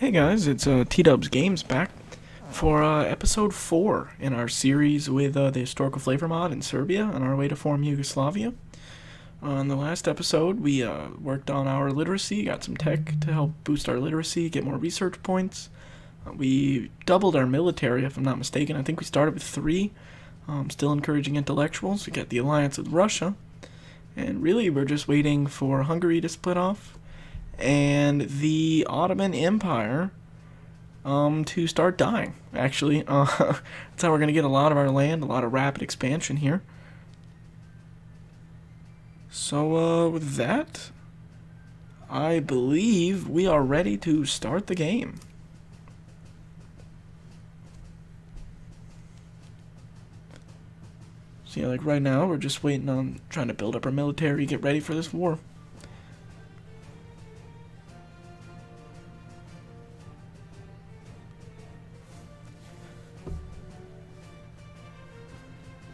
Hey guys, it's TDubs Games back for episode 4 in our series with the historical flavor mod in Serbia on our way to form Yugoslavia. On the last episode, we worked on our literacy, got some tech to help boost our literacy, get more research points. We doubled our military, if I'm not mistaken. I think we started with 3. Still encouraging intellectuals. We got the alliance with Russia. And really, we're just waiting for Hungary to split off and the Ottoman Empire to start dying, actually. That's how we're going to get a lot of our land, a lot of rapid expansion here. So, with that, I believe we are ready to start the game. So yeah, like right now, we're just waiting on trying to build up our military, get ready for this war.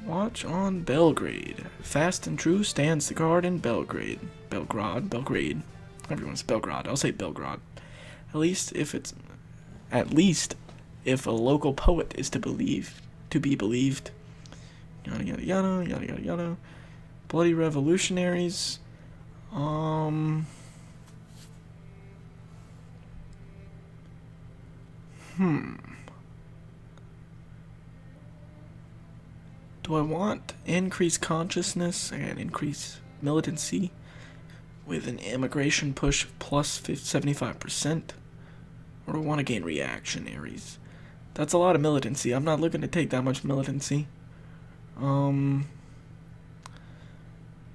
Watch on Belgrade. Fast and true stands the guard in Belgrade. Belgrade. Everyone's Belgrade. I'll say Belgrade. At least if a local poet is to be believed. Yada yada yada yada yada yada. Bloody revolutionaries. Do I want increased consciousness and increased militancy with an immigration push of plus 75%? Or do I want to gain reactionaries? That's a lot of militancy. I'm not looking to take that much militancy.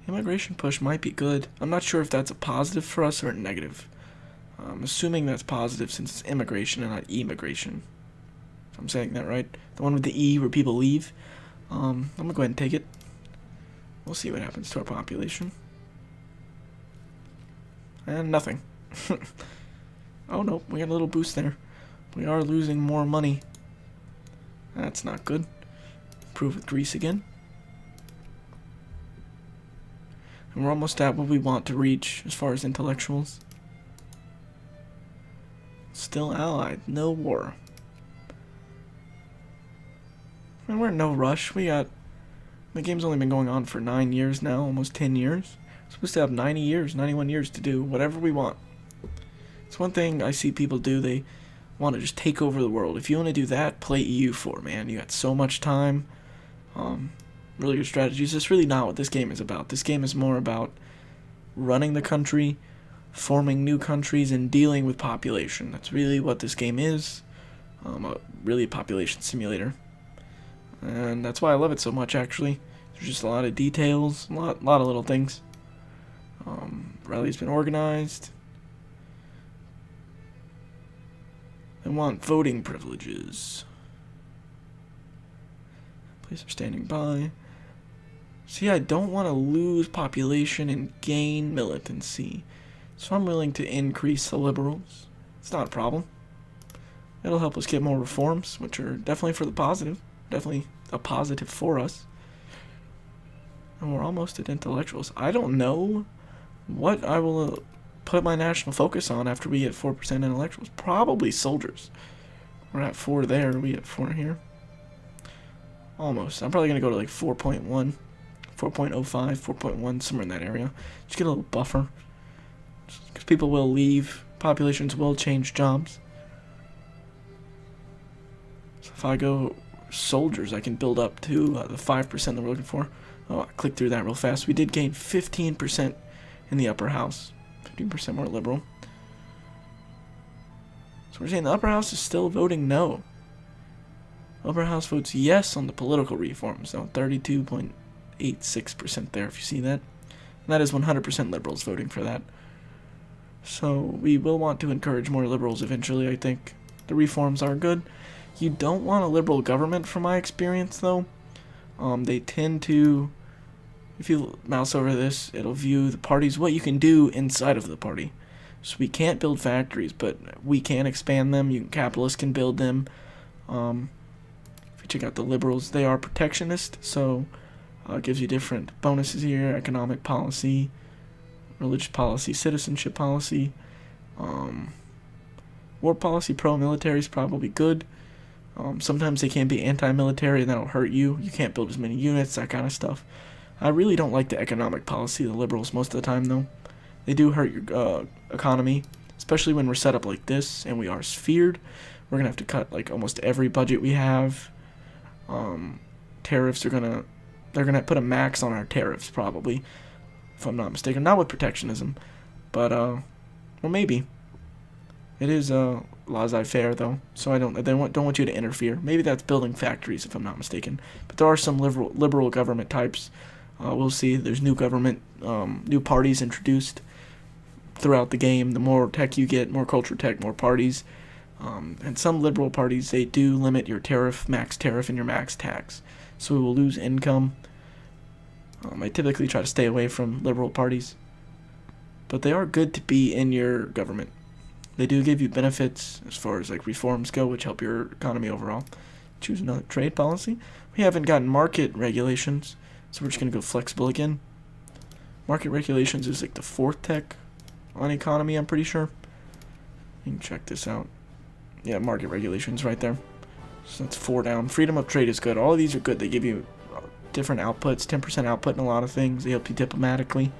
Immigration push might be good. I'm not sure if that's a positive for us or a negative. I'm assuming that's positive since it's immigration and not immigration. If I'm saying that right. The one with the E where people leave. I'm gonna go ahead and take it. We'll see what happens to our population. And nothing. Oh no, we got a little boost there. We are losing more money. That's not good. Improve with Greece again. And we're almost at what we want to reach as far as intellectuals. Still allied, no war. And we're in no rush. The game's only been going on for 9 years now, almost 10 years. We're supposed to have 90 years, 91 years to do whatever we want. It's one thing I see people do. They want to just take over the world. If you want to do that, play EU4, man. You got so much time. Really good strategies. That's really not what this game is about. This game is more about running the country, forming new countries, and dealing with population. That's really what this game is. Really a population simulator. And that's why I love it so much, actually. There's just a lot of details, a lot of little things. Rally's been organized. They want voting privileges. Police are standing by. See, I don't want to lose population and gain militancy. So I'm willing to increase the liberals. It's not a problem. It'll help us get more reforms, which are definitely for the positive. Definitely a positive for us. And we're almost at intellectuals. I don't know what I will put my national focus on after we get 4% intellectuals. Probably soldiers. We're at 4 there. We at 4 here. Almost. I'm probably going to go to like 4.1, 4.05, 4.1, somewhere in that area. Just get a little buffer. Because people will leave. Populations will change jobs. So if I go soldiers, I can build up to the 5% that we're looking for. Oh, I clicked through that real fast. We did gain 15% in the upper house. 15% more liberal. So we're saying the upper house is still voting no. Upper house votes yes on the political reforms. Now 32.86% there, if you see that. And that is 100% liberals voting for that. So we will want to encourage more liberals eventually, I think. The reforms are good. You don't want a liberal government, from my experience, though. They tend to, if you mouse over this, it'll view the parties, what you can do inside of the party. So we can't build factories, but we can expand them. Capitalists can build them. If you check out the liberals, they are protectionist, so it gives you different bonuses here: economic policy, religious policy, citizenship policy. War policy pro-military is probably good. Sometimes they can be anti-military and that'll hurt you. You can't build as many units, that kind of stuff. I really don't like the economic policy of the liberals most of the time, though. They do hurt your economy, especially when we're set up like this and we are sphered. We're going to have to cut like almost every budget we have. Tariffs are they're going to put a max on our tariffs probably, if I'm not mistaken. Not with protectionism, but, well, maybe. It is laissez-faire though, so they don't want you to interfere. Maybe that's building factories, if I'm not mistaken. But there are some liberal government types. We'll see. There's new government, new parties introduced throughout the game. The more tech you get, more culture tech, more parties. And some liberal parties, they do limit your max tariff, and your max tax. So we will lose income. I typically try to stay away from liberal parties, but they are good to be in your government. They do give you benefits as far as like reforms go, which help your economy overall. Choose another trade policy. We haven't gotten market regulations, so we're just going to go flexible again. Market regulations is like the 4th tech on economy, I'm pretty sure. You can check this out. Yeah, market regulations right there. So that's 4 down. Freedom of trade is good. All of these are good. They give you different outputs, 10% output in a lot of things. They help you diplomatically.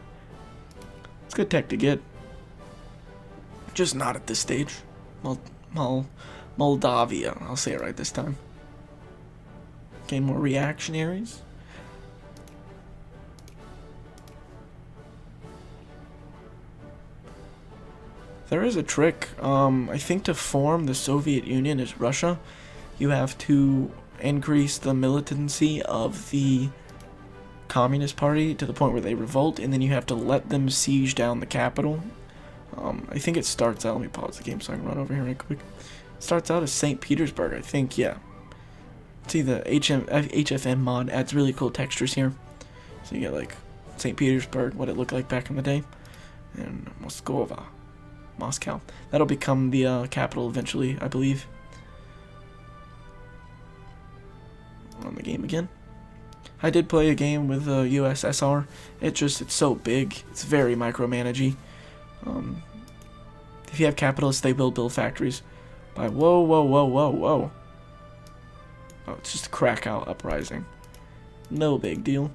It's good tech to get. Just not at this stage. Moldavia. I'll say it right this time. Gain more reactionaries. There is a trick. I think to form the Soviet Union as Russia, you have to increase the militancy of the Communist Party to the point where they revolt, and then you have to let them siege down the capital. I think it starts out, let me pause the game so I can run over here right quick. It starts out as St. Petersburg, I think, yeah. See, the HFM mod adds really cool textures here. So you get like St. Petersburg, what it looked like back in the day, and Moscow. That'll become the capital eventually, I believe. On the game again. I did play a game with USSR. It's so big. It's very micromanagey. If you have capitalists, they will build factories. Whoa. Oh, it's just a Krakow uprising. No big deal.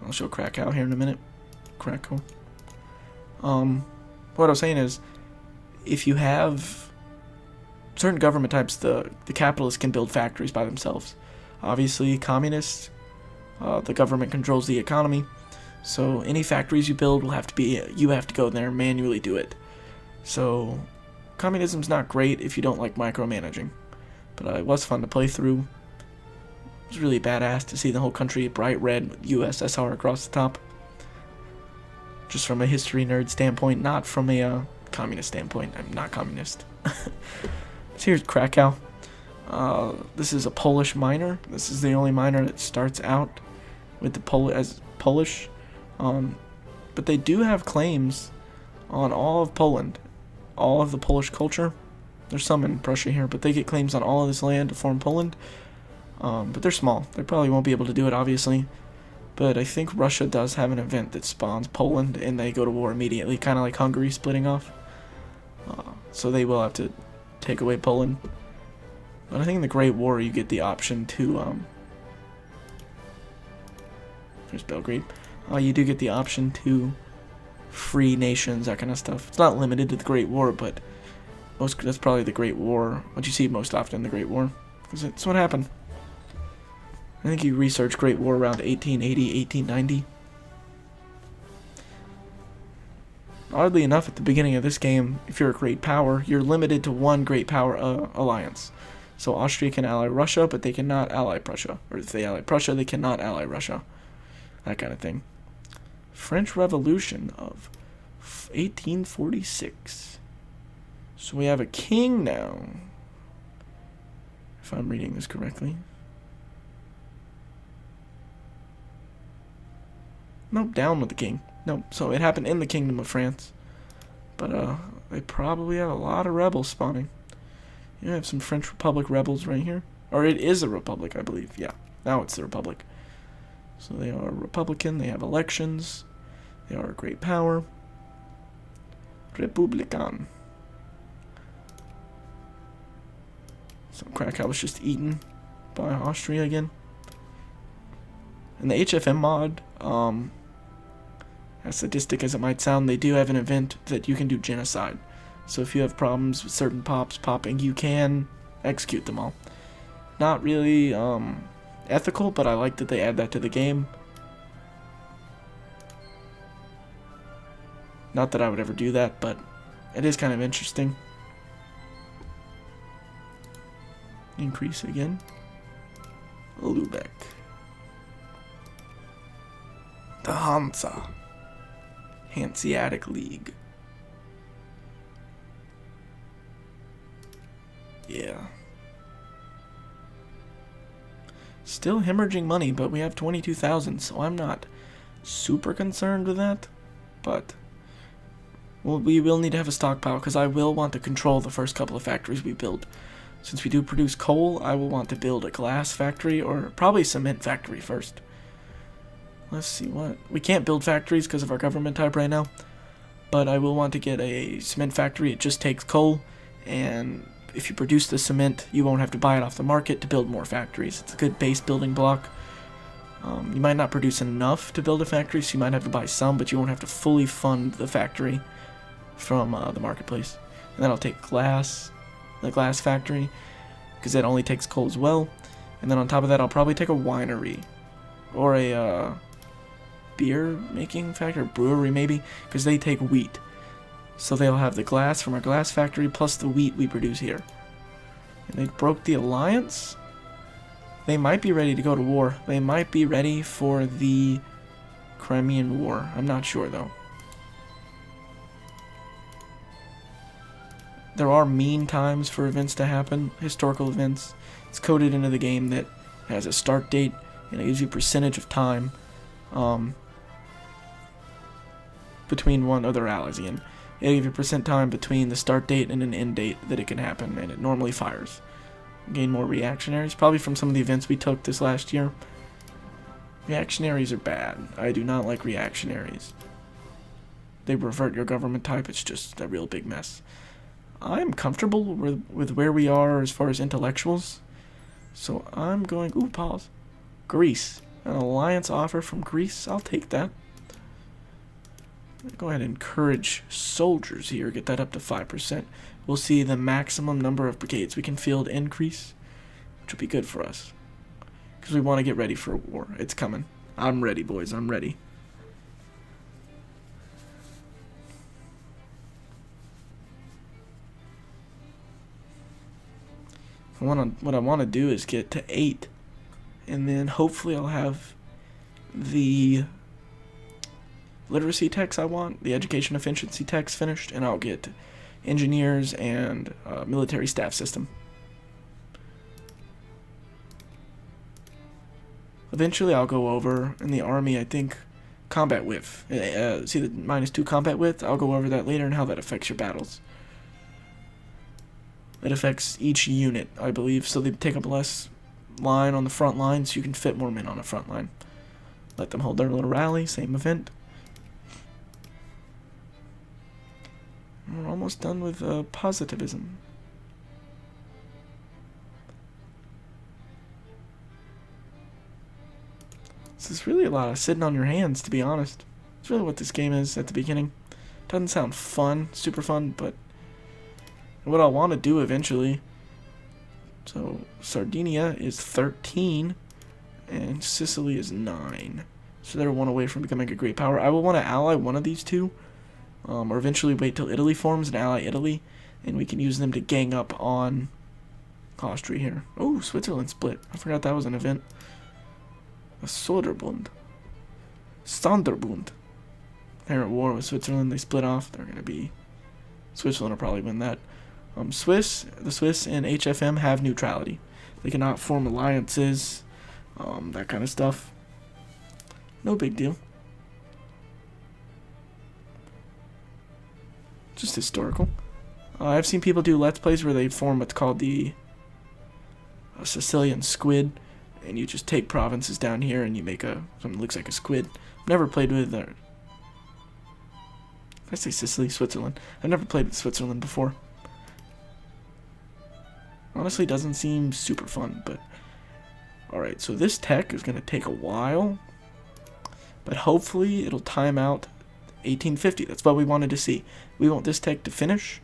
I'll show Krakow here in a minute. Krakow. What I was saying is, if you have certain government types, the capitalists can build factories by themselves. Obviously, communists, the government controls the economy, so any factories you build will have to be, you have to go there and manually do it. So, communism's not great if you don't like micromanaging, but it was fun to play through. It was really badass to see the whole country bright red with USSR across the top. Just from a history nerd standpoint, not from a communist standpoint. I'm not communist. So here's Krakow. This is a Polish miner. This is the only miner that starts out with the as Polish. But they do have claims on all of Poland, all of the Polish culture. There's some in Prussia here, but they get claims on all of this land to form Poland. But they're small. They probably won't be able to do it, obviously. But I think Russia does have an event that spawns Poland, and they go to war immediately, kind of like Hungary splitting off. So they will have to take away Poland. But I think in the Great War, you get the option to... There's Belgrade. You do get the option to free nations, that kind of stuff. It's not limited to the Great War, but that's probably the Great War. What you see most often in the Great War. Because it's what happened. I think you research Great War around 1880, 1890. Oddly enough, at the beginning of this game, if you're a great power, you're limited to one great power alliance. So Austria can ally Russia, but they cannot ally Prussia. Or if they ally Prussia, they cannot ally Russia. That kind of thing. French Revolution of 1846. So we have a king now. If I'm reading this correctly. Nope, down with the king. Nope, so it happened in the Kingdom of France. But, they probably have a lot of rebels spawning. You have some French Republic rebels right here. Or it is a republic, I believe. Yeah, now it's the republic. So they are Republican, they have elections. They are a great power. Republican. So Krakow was just eaten by Austria again. And the HFM mod, as sadistic as it might sound, they do have an event that you can do genocide. So if you have problems with certain pops popping, you can execute them all. Not really ethical, but I like that they add that to the game. Not that I would ever do that, but it is kind of interesting. Increase again. Lubeck. The Hanseatic League. Yeah. Still hemorrhaging money, but we have 22,000, so I'm not super concerned with that. But well, we will need to have a stockpile, because I will want to control the first couple of factories we build. Since we do produce coal, I will want to build a glass factory, or probably a cement factory first. Let's see what... We can't build factories because of our government type right now, but I will want to get a cement factory. It just takes coal, and if you produce the cement, you won't have to buy it off the market to build more factories. It's a good base building block. You might not produce enough to build a factory, so you might have to buy some, but you won't have to fully fund the factory from the marketplace. And then I'll take the glass factory, because that only takes coal as well. And then on top of that, I'll probably take a winery, or a beer making factory, brewery maybe, because they take wheat. So they'll have the glass from our glass factory plus the wheat we produce here. And they broke the alliance. They might be ready to go to war. They might be ready for the Crimean War. I'm not sure though. There are mean times for events to happen, historical events. It's coded into the game that has a start date, and it gives you a percentage of time between one other allies again. It'll give you percent time between the start date and an end date that it can happen, and it normally fires. Gain more reactionaries, probably from some of the events we took this last year. Reactionaries are bad. I do not like reactionaries. They revert your government type. It's just a real big mess. I'm comfortable with where we are as far as intellectuals, so I'm going... Ooh, pause. Greece. An alliance offer from Greece. I'll take that. Go ahead and encourage soldiers here. Get that up to 5%. We'll see the maximum number of brigades we can field increase, which will be good for us, because we want to get ready for a war. It's coming. I'm ready, boys. I'm ready. What I want to do is get to 8, and then hopefully I'll have the literacy techs I want, the education efficiency techs finished, and I'll get engineers and military staff system. Eventually I'll go over in the army, I think, combat width. See the -2 combat width? I'll go over that later and how that affects your battles. It affects each unit, I believe, so they take up less line on the front line, so you can fit more men on the front line. Let them hold their little rally, same event. We're almost done with positivism. This is really a lot of sitting on your hands, to be honest. It's really what this game is at the beginning. Doesn't sound fun, super fun, but what I want to do eventually. So Sardinia is 13 and Sicily is 9. So they're 1 away from becoming a great power. I will want to ally one of these two, or eventually wait till Italy forms and ally Italy, and we can use them to gang up on Austria here. Oh, Switzerland split. I forgot that was an event. A Soderbund. Sonderbund. They're at war with Switzerland. They split off. They're going to be... Switzerland will probably win that. The Swiss and HFM have neutrality. They cannot form alliances, that kind of stuff. No big deal. Just historical. I've seen people do Let's Plays where they form what's called the Sicilian Squid, and you just take provinces down here and you make something that looks like a squid. I've never played with... Did I say Sicily? Switzerland. I've never played with Switzerland before. Honestly, doesn't seem super fun, but... Alright, so this tech is going to take a while, but hopefully it'll time out 1850. That's what we wanted to see. We want this tech to finish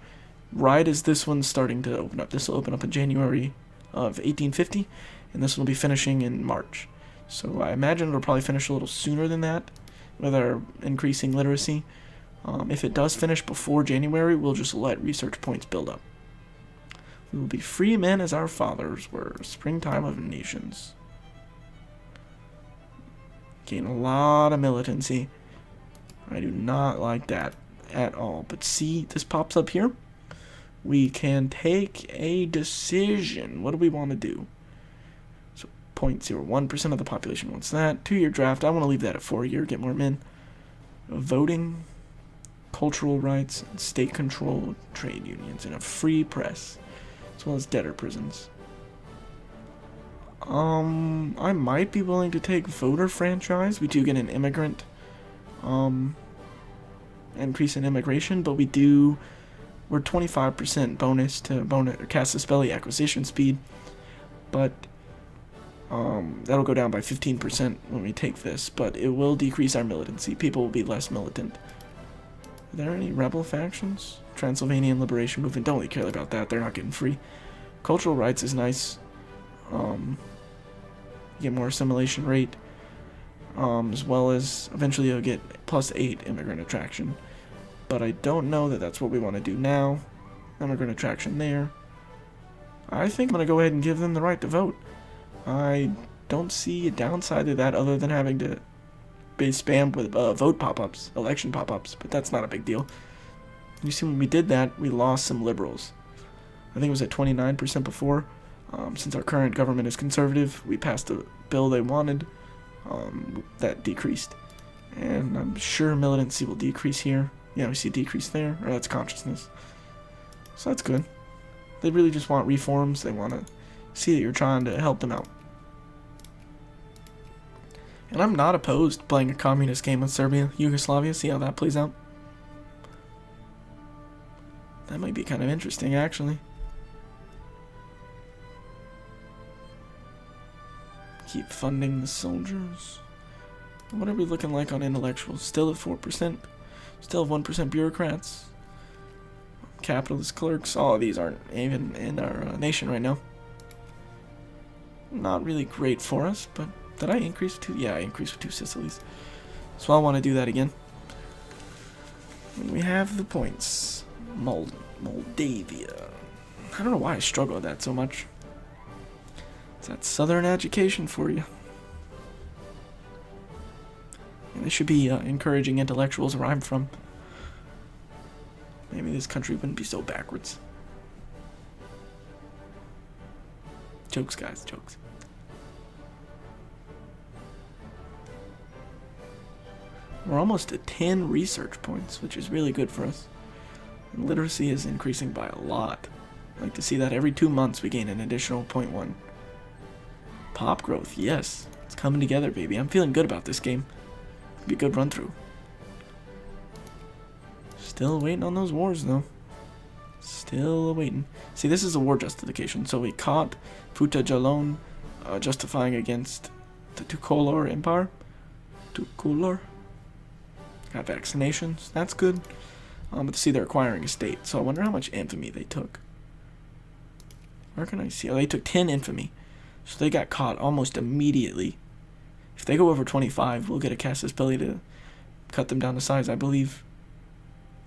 right as this one's starting to open up. This will open up in January of 1850, and this one will be finishing in March. So I imagine it'll probably finish a little sooner than that with our increasing literacy. If it does finish before January, we'll just let research points build up. We will be free men as our fathers were, springtime of nations. Gain a lot of militancy. I do not like that at all. But see, this pops up here. We can take a decision. What do we want to do? So 0.01% of the population wants that. 2-year draft. I want to leave that at 4-year. Get more men. Voting, cultural rights, and state-controlled trade unions, and a free press, as well as debtor prisons. I might be willing to take voter franchise. We do get an immigrant, increase in immigration, but we're 25% bonus to Casus Belli acquisition speed, but that'll go down by 15% when we take this, but it will decrease our militancy. People will be less militant. Are there any rebel factions? Transylvanian Liberation Movement, don't really care about that. They're not getting free. Cultural rights is nice. Get more assimilation rate, as well as eventually you'll get +8 immigrant attraction. But I don't know that that's what we want to do now. Immigrant attraction there. I think I'm going to go ahead and give them the right to vote. I don't see a downside to that other than having to be spammed with vote pop-ups, election pop-ups, but that's not a big deal. You see, when we did that, we lost some liberals. I think it was at 29% before. Since our current government is conservative, we passed a bill they wanted. That decreased. And I'm sure militancy will decrease here. Yeah, we see a decrease there, or that's consciousness. So that's good. They really just want reforms. They want to see that you're trying to help them out. And I'm not opposed to playing a communist game with Serbia, Yugoslavia, see how that plays out. That might be kind of interesting, actually. Keep funding the soldiers. What are we looking like on intellectuals? Still at 4%. Still have 1% bureaucrats. Capitalist clerks. All of these aren't even in our nation right now. Not really great for us, but did I increase with 2? Yeah, I increased with 2 Sicilies. So I want to do that again. And we have the points. Moldavia. I don't know why I struggle with that so much. It's that southern education for you. And they should be encouraging intellectuals where I'm from. Maybe this country wouldn't be so backwards. Jokes, guys, jokes. We're almost at 10 research points, which is really good for us. And literacy is increasing by a lot. I like to see that every 2 months we gain an additional 0.1. Pop growth, yes. It's coming together, baby. I'm feeling good about this game. It'll be a good run through. Still waiting on those wars, though. Still waiting. See, this is a war justification. So we caught Futa Jalon justifying against the Tukolor Empire. Tukolor. Got vaccinations. That's good. But to see they're acquiring a state. So I wonder how much infamy they took. Where can I see? Oh, they took 10 infamy. So they got caught almost immediately. If they go over 25, we'll get a Casus Belli to cut them down to size, I believe.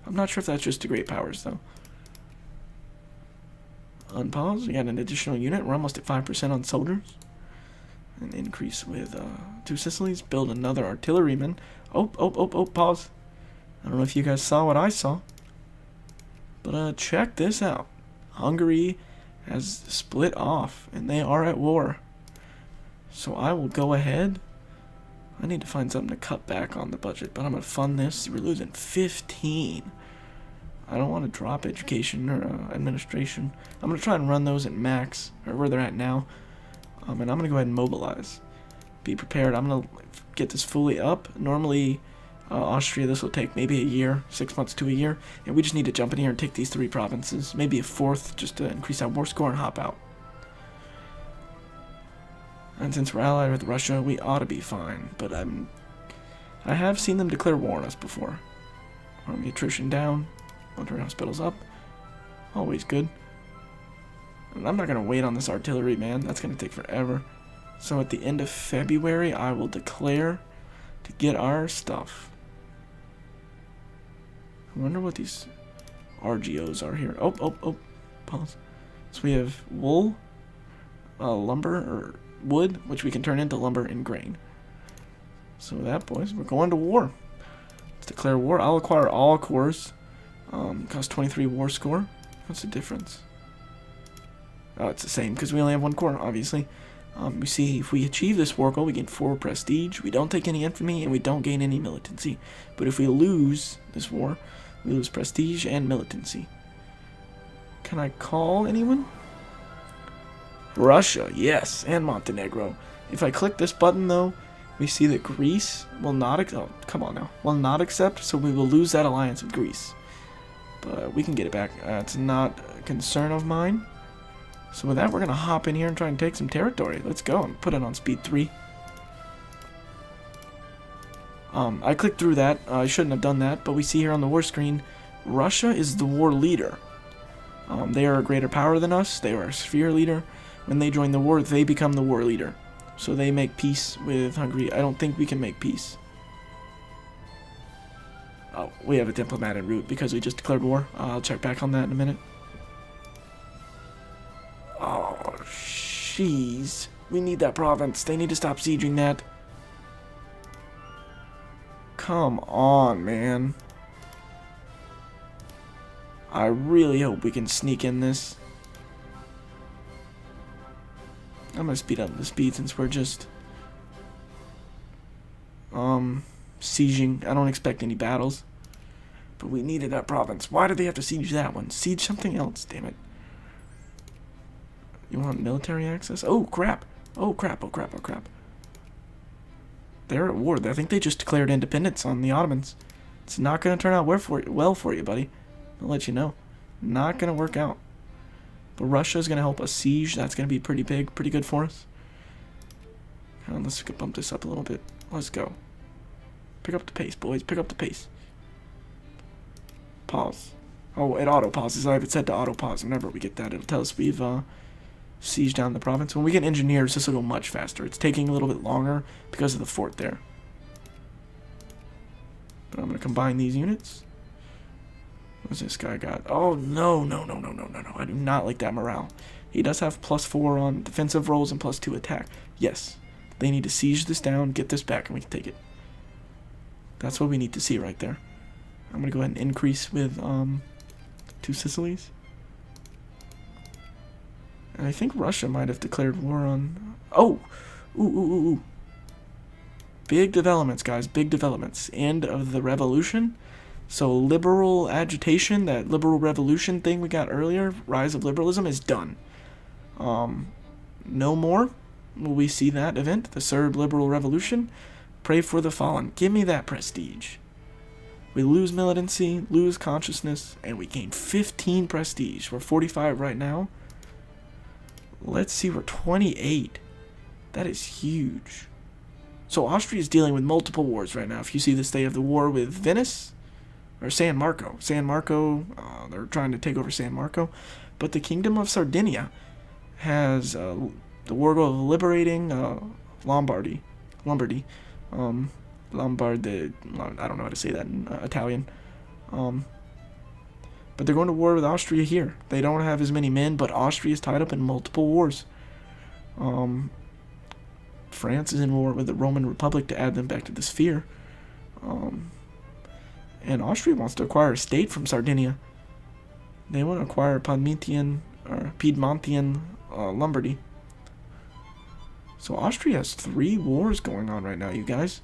I'm not sure if that's just to great powers, though. Unpause. We got an additional unit. We're almost at 5% on soldiers. An increase with 2 Sicilies. Build another artilleryman. Oh, pause. I don't know if you guys saw what I saw. But check this out. Hungary has split off, and they are at war. So I will go ahead. I need to find something to cut back on the budget, but I'm going to fund this. We're losing 15. I don't want to drop education or administration. I'm going to try and run those at max, or where they're at now. And I'm going to go ahead and mobilize. Be prepared. I'm going to get this fully up. Normally, Austria, this will take maybe a year, 6 months to a year. And we just need to jump in here and take these 3 provinces. Maybe a 4th, just to increase our war score and hop out. And since we're allied with Russia, we ought to be fine. But I have seen them declare war on us before. Army attrition down. Military hospitals up. Always good. And I'm not going to wait on this artillery, man. That's going to take forever. So at the end of February, I will declare to get our stuff. I wonder what these RGOs are here. Oh. Pause. So we have wool, lumber, or wood, which we can turn into lumber and grain. So that, boys, we're going to war. Let's declare war. I'll acquire all cores. Cost 23 war score. What's the difference? Oh, it's the same because we only have one core, obviously. We see if we achieve this war goal, we gain 4 prestige. We don't take any infamy, and we don't gain any militancy. But if we lose this war, we lose prestige and militancy. Can I call anyone? Russia, yes, and Montenegro. If I click this button, though, we see that Greece will not. Oh, come on now, will not accept. So we will lose that alliance with Greece. But we can get it back. It's not a concern of mine. So with that, we're gonna hop in here and try and take some territory. Let's go and put it on speed 3. I clicked through that. I shouldn't have done that, but we see here on the war screen, Russia is the war leader. They are a greater power than us. They are a sphere leader. When they join the war, they become the war leader. So they make peace with Hungary. I don't think we can make peace. Oh, we have a diplomat en route because we just declared war. I'll check back on that in a minute. Oh, jeez. We need that province. They need to stop sieging that. Come on, man. I really hope we can sneak in this. I'm gonna speed up the speed since we're just sieging. I don't expect any battles. But we needed that province. Why did they have to siege that one? Siege something else, damn it. You want military access? Oh crap. Oh crap, oh crap, oh crap. They're at war. I think they just declared independence on the Ottomans. It's not gonna turn out well for you, buddy. I'll let you know. Not gonna work out. But Russia's gonna help us siege. That's gonna be pretty big, pretty good for us. Let's bump this up a little bit. Let's go. Pick up the pace, boys. Pick up the pace. Pause. Oh, it auto pauses. I have it set to auto pause. Whenever we get that, it'll tell us we've sieged down the province. When we get engineers, this will go much faster. It's taking a little bit longer because of the fort there. But I'm gonna combine these units. What's this guy got? Oh, no. I do not like that morale. He does have +4 on defensive rolls and +2 attack. Yes. They need to siege this down, get this back, and we can take it. That's what we need to see right there. I'm going to go ahead and increase with 2 Sicilies. And I think Russia might have declared war on... Oh! Ooh. Big developments, guys. Big developments. End of the revolution. So liberal agitation, that liberal revolution thing we got earlier, rise of liberalism, is done. No more will we see that event, the Serb liberal revolution. Pray for the fallen. Give me that prestige. We lose militancy, lose consciousness, and we gain 15 prestige. We're 45 right now. Let's see, we're 28. That is huge. So Austria is dealing with multiple wars right now. If you see this, they have the war with Venice, or San Marco. San Marco, they're trying to take over San Marco. But the Kingdom of Sardinia has the war goal of liberating Lombardy. I don't know how to say that in Italian. But they're going to war with Austria here. They don't have as many men, but Austria is tied up in multiple wars. France is in war with the Roman Republic to add them back to the sphere. And Austria wants to acquire a state from Sardinia. They want to acquire Piedmontian Lombardy. So Austria has 3 wars going on right now, you guys.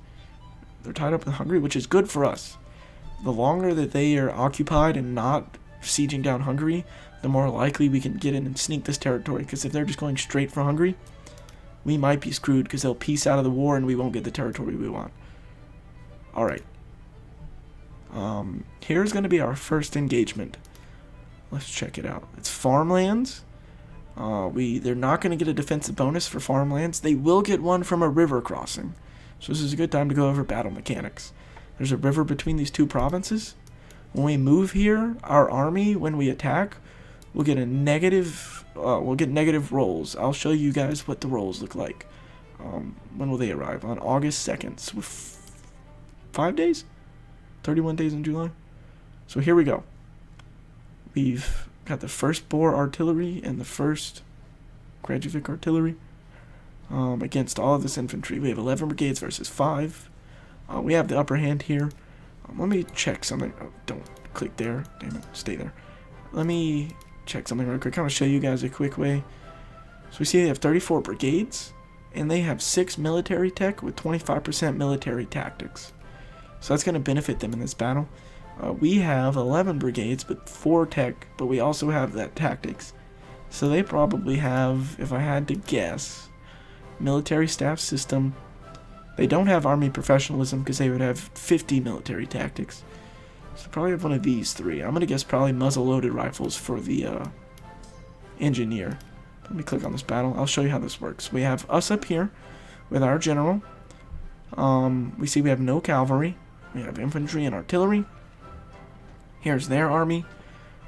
They're tied up with Hungary, which is good for us. The longer that they are occupied and not sieging down Hungary, the more likely we can get in and sneak this territory. Because if they're just going straight for Hungary, we might be screwed because they'll peace out of the war and we won't get the territory we want. Alright. Here's going to be our first engagement. Let's check it out. It's farmlands. They're not going to get a defensive bonus for farmlands. They will get one from a river crossing. So this is a good time to go over battle mechanics. There's a river between these two provinces. When we move here, our army, when we attack, will get a negative. We'll get negative rolls. I'll show you guys what the rolls look like. When will they arrive? On August 2nd. So 5 days? 31 days in July? So here we go. We've got the 1st Boer artillery and the 1st Grajovic artillery against all of this infantry. We have 11 brigades versus 5. We have the upper hand here. Let me check something. Oh, don't click there. Damn it. Stay there. Let me check something real quick. I want to show you guys a quick way. So we see they have 34 brigades, and they have 6 military tech with 25% military tactics. So that's going to benefit them in this battle. We have 11 brigades with 4 tech, but we also have that tactics. So they probably have, if I had to guess, military staff system. They don't have army professionalism because they would have 50 military tactics. So probably have one of these 3. I'm going to guess probably muzzle-loaded rifles for the engineer. Let me click on this battle. I'll show you how this works. We have us up here with our general. We see we have no cavalry. We have infantry and artillery. Here's their army.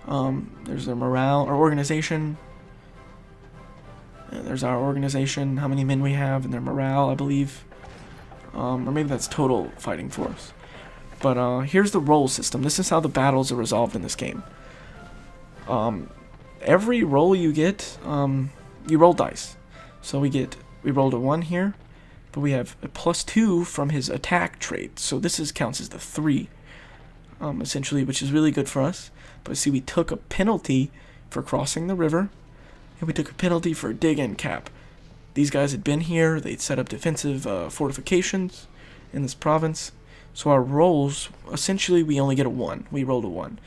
There's their morale or organization. There's our organization, how many men we have, and their morale, I believe. Or maybe that's total fighting force. But here's the roll system. This is how the battles are resolved in this game. Every roll you get, you roll dice. So we rolled a 1 here, but we have a +2 from his attack trait. So this counts as the 3, essentially, which is really good for us. But see, we took a penalty for crossing the river, and we took a penalty for a dig-in cap. These guys had been here. They'd set up defensive fortifications in this province. So our rolls, essentially, we only get a 1. We rolled a 1.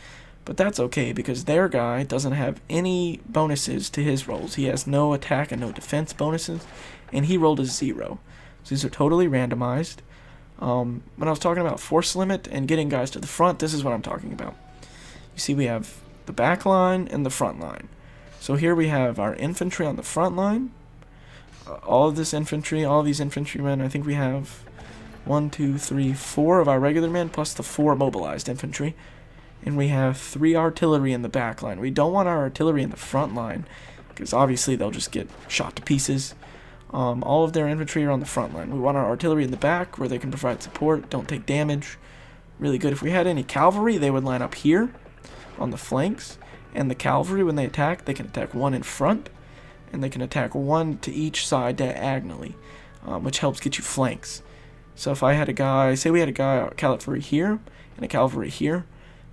But that's okay, because their guy doesn't have any bonuses to his rolls. He has no attack and no defense bonuses, and he rolled a 0. So these are totally randomized. When I was talking about force limit and getting guys to the front, this is what I'm talking about. You see, we have the back line and the front line. So here we have our infantry on the front line. All of this infantry, all of these infantrymen, I think we have 1, 2, 3, 4 of our regular men, plus the 4 mobilized infantry. And we have 3 artillery in the back line. We don't want our artillery in the front line, because obviously they'll just get shot to pieces. All of their infantry are on the front line. We want our artillery in the back, where they can provide support, don't take damage. Really good. If we had any cavalry, they would line up here on the flanks. And the cavalry, when they can attack 1 in front, and they can attack 1 to each side diagonally, which helps get you flanks. So if I had a guy, say we had a guy cavalry here and a cavalry here,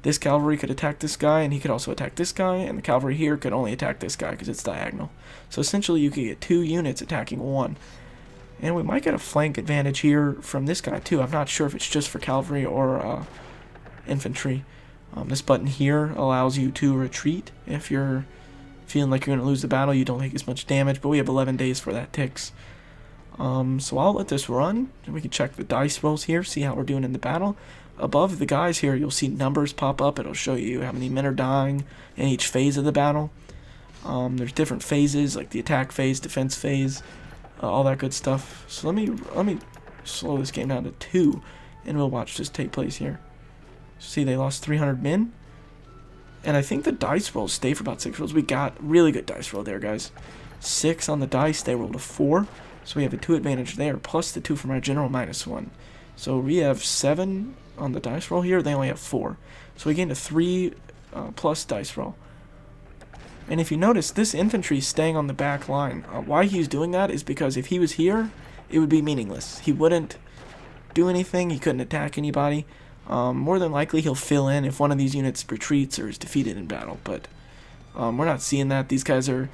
this cavalry could attack this guy, and he could also attack this guy, and the cavalry here could only attack this guy because it's diagonal. So essentially you could get 2 units attacking 1. And we might get a flank advantage here from this guy too. I'm not sure if it's just for cavalry or infantry. This button here allows you to retreat if you're feeling like you're going to lose the battle. You don't take as much damage, but we have 11 days for that ticks. So I'll let this run, and we can check the dice rolls here, see how we're doing in the battle. Above the guys here, you'll see numbers pop up. It'll show you how many men are dying in each phase of the battle. There's different phases, like the attack phase, defense phase, all that good stuff. So let me slow this game down to 2, and we'll watch this take place here. See, they lost 300 men, and I think the dice rolls stay for about 6 rolls. We got really good dice roll there, guys. 6 on the dice, they rolled a 4, so we have a 2 advantage there, plus the 2 from our general -1. So we have 7 on the dice roll here, they only have 4. So we gained a 3 plus dice roll. And if you notice, this infantry is staying on the back line. Why he's doing that is because if he was here, it would be meaningless. He wouldn't do anything, he couldn't attack anybody. More than likely he'll fill in if one of these units retreats or is defeated in battle, but we're not seeing that. These guys or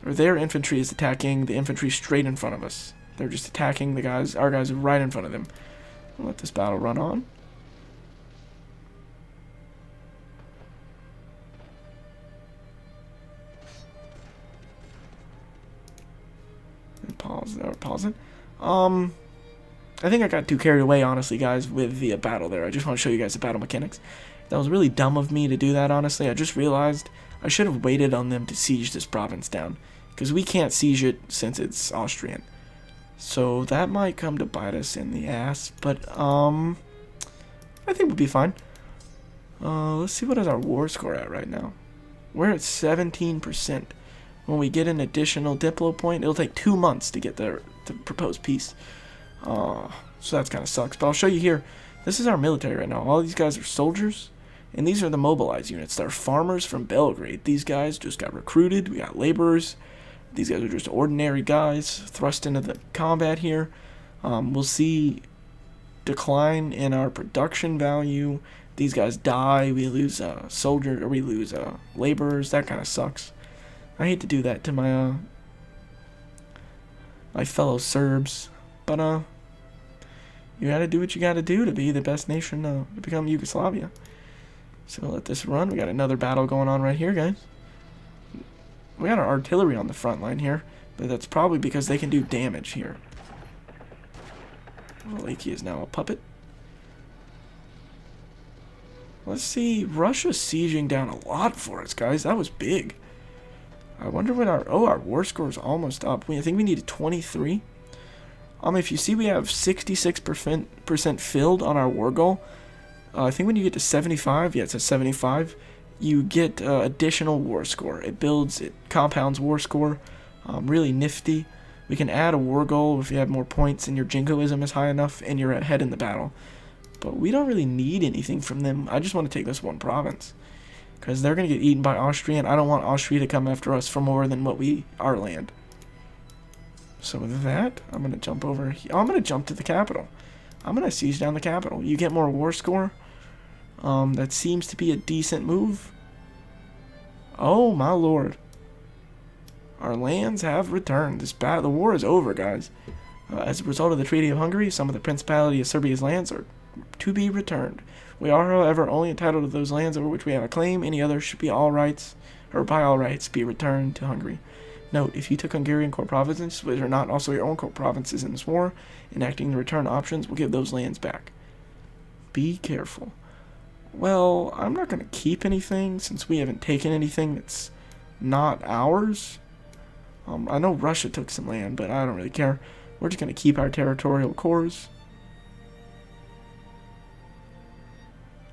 their infantry is attacking the infantry straight in front of us. They're just attacking the guys, our guys are right in front of them. We'll let this battle run on. And pause it. I think I got too carried away, honestly, guys, with the battle there. I just want to show you guys the battle mechanics. That was really dumb of me to do that, honestly. I just realized I should have waited on them to siege this province down, because we can't siege it since it's Austrian. So that might come to bite us in the ass, but I think we'll be fine. Let's see what is our war score at right now. We're at 17%. When we get an additional Diplo point, it'll take 2 months to get the proposed peace. So that's kind of sucks. But I'll show you here. This is our military right now. All these guys are soldiers, and these are the mobilized units. They're farmers from Belgrade. These guys just got recruited. We got laborers. These guys are just ordinary guys thrust into the combat here. We'll see decline in our production value. These guys die. We lose soldier, or we lose laborers. That kind of sucks. I hate to do that to my my fellow Serbs, but you gotta do what you gotta do to be the best nation to become Yugoslavia. So let this run. We got another battle going on right here, guys. We got our artillery on the front line here, but that's probably because they can do damage here. Wallachia is now a puppet. Let's see. Russia's sieging down a lot for us, guys. That was big. I wonder what our war score is almost up. I think we needed 23. If you see, we have 66% filled on our war goal. I think when you get to 75, yeah, it's a 75, you get additional war score. It compounds war score. Really nifty. We can add a war goal if you have more points and your jingoism is high enough and you're ahead in the battle. But we don't really need anything from them. I just want to take this one province, because they're going to get eaten by Austria, and I don't want Austria to come after us for more than our land. So with that, I'm going to jump over here. I'm going to jump to the capital. I'm going to siege down the capital. You get more war score. That seems to be a decent move. Oh my lord. Our lands have returned. The war is over, guys. As a result of the Treaty of Hungary, some of the Principality of Serbia's lands are to be returned. We are, however, only entitled to those lands over which we have a claim. Any others should by all rights be returned to Hungary. Note, if you took Hungarian core provinces, which are not also your own core provinces in this war, enacting the return options will give those lands back. Be careful. Well, I'm not going to keep anything since we haven't taken anything that's not ours. I know Russia took some land, but I don't really care. We're just going to keep our territorial cores.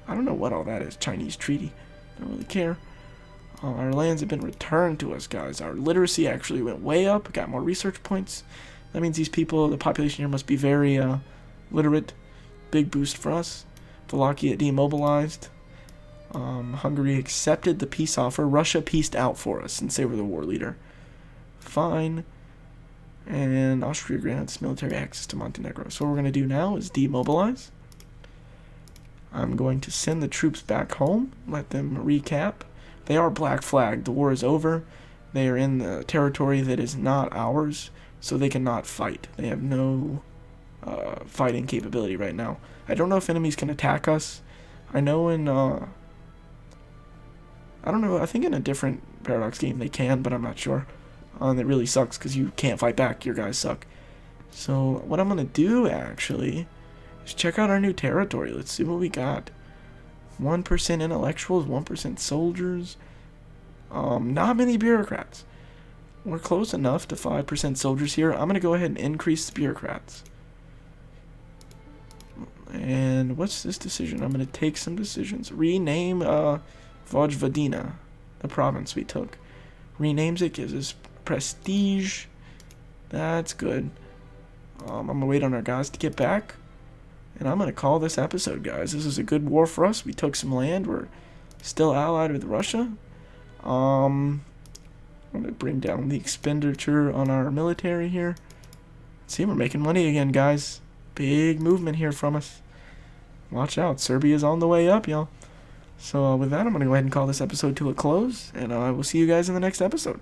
I don't know what all that is. Chinese treaty. Don't really care. Our lands have been returned to us, guys. Our literacy actually went way up. Got more research points. That means these people, the population here must be very literate. Big boost for us. Wallachia demobilized. Hungary accepted the peace offer. Russia peaced out for us since they were the war leader. Fine. And Austria grants military access to Montenegro. So what we're going to do now is demobilize. I'm going to send the troops back home. Let them recap. They are black flagged. The war is over. They are in the territory that is not ours, so they cannot fight. They have no fighting capability right now. I don't know if enemies can attack us. I know in I don't know, I think in a different Paradox game they can, but I'm not sure. And it really sucks because you can't fight back. Your guys suck. So what I'm going to do actually is check out our new territory. Let's see what we got. 1% intellectuals, 1% soldiers. Not many bureaucrats. We're close enough to 5% soldiers here. I'm going to go ahead and increase the bureaucrats. And what's this decision? I'm going to take some decisions. Rename Vojvodina, the province we took. Renames it, gives us prestige. That's good. I'm going to wait on our guys to get back. And I'm going to call this episode, guys. This is a good war for us. We took some land. We're still allied with Russia. I'm going to bring down the expenditure on our military here. See, we're making money again, guys. Big movement here from us. Watch out. Serbia's on the way up, y'all. So with that, I'm going to go ahead and call this episode to a close. And I will see you guys in the next episode.